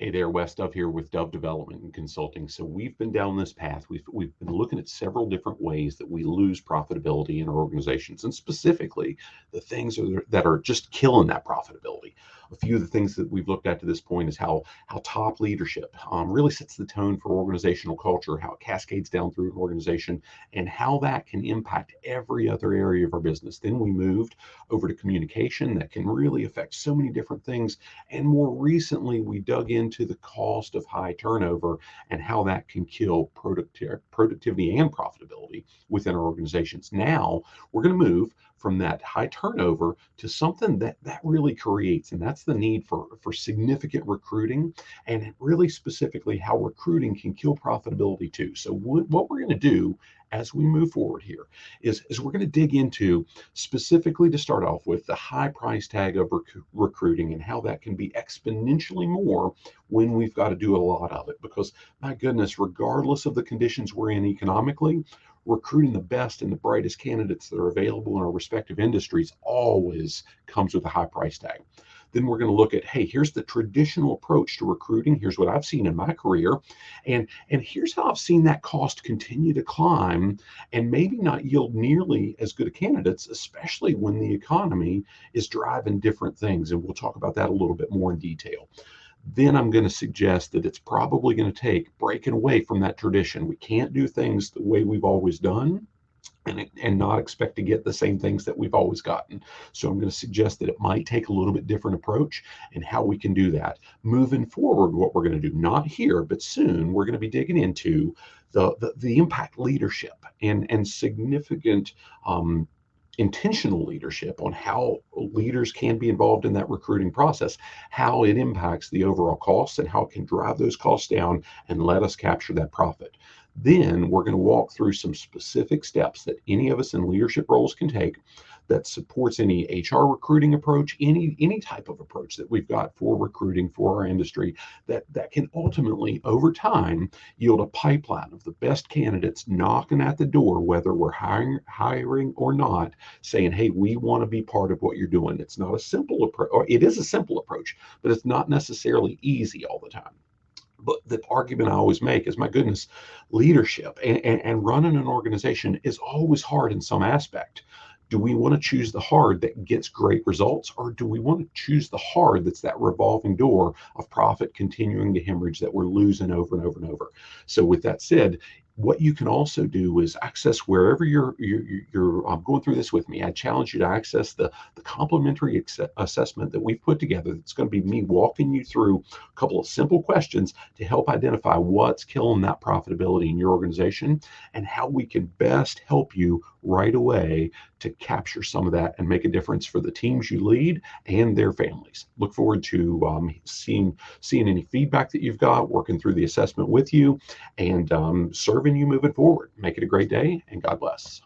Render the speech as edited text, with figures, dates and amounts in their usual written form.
Hey there, Wes Dove here with Dove Development and Consulting. So we've been down this path. We've been looking at several different ways that we lose profitability in our organizations, and specifically the things that are just killing that profitability. A few of the things that we've looked at to this point is how top leadership really sets the tone for organizational culture, how it cascades down through an organization, and how that can impact every other area of our business. Then we moved over to communication that can really affect so many different things, and more recently, we dug into the cost of high turnover and how that can kill productivity and profitability within our organizations. Now, we're going to move from that high turnover to something that really creates, and that's the need for significant recruiting, and really specifically how recruiting can kill profitability too. So what we're going to do as we move forward here is we're going to dig into, specifically to start off with, the high price tag of recruiting and how that can be exponentially more when we've got to do a lot of it. Because my goodness, regardless of the conditions we're in economically, recruiting the best and the brightest candidates that are available in our respective industries always comes with a high price tag. Then we're going to look at, hey, here's the traditional approach to recruiting. Here's what I've seen in my career. And here's how I've seen that cost continue to climb and maybe not yield nearly as good a candidates, especially when the economy is driving different things. And we'll talk about that a little bit more in detail. Then I'm going to suggest that it's probably going to take breaking away from that tradition. We can't do things the way we've always done and not expect to get the same things that we've always gotten. So I'm going to suggest that it might take a little bit different approach and how we can do that. Moving forward, what we're going to do, not here, but soon, we're going to be digging into the impact leadership and significant intentional leadership on how leaders can be involved in that recruiting process, how it impacts the overall costs, and how it can drive those costs down and let us capture that profit. Then we're going to walk through some specific steps that any of us in leadership roles can take that supports any HR recruiting approach, any type of approach that we've got for recruiting for our industry, that can ultimately, over time, yield a pipeline of the best candidates knocking at the door, whether we're hiring or not, saying, hey, we want to be part of what you're doing. It's not a simple approach, or it is a simple approach, but it's not necessarily easy all the time. But the argument I always make is, my goodness, leadership and running an organization is always hard in some aspect. Do we want to choose the hard that gets great results, or do we want to choose the hard that's that revolving door of profit continuing to hemorrhage that we're losing over and over and over? So with that said, what you can also do is access, wherever you're going through this with me, I challenge you to access the complimentary assessment that we've put together. It's going to be me walking you through a couple of simple questions to help identify what's killing that profitability in your organization and how we can best help you right away to capture some of that and make a difference for the teams you lead and their families. Look forward to seeing any feedback that you've got, working through the assessment with you, and serving you moving forward. Make it a great day, and God bless.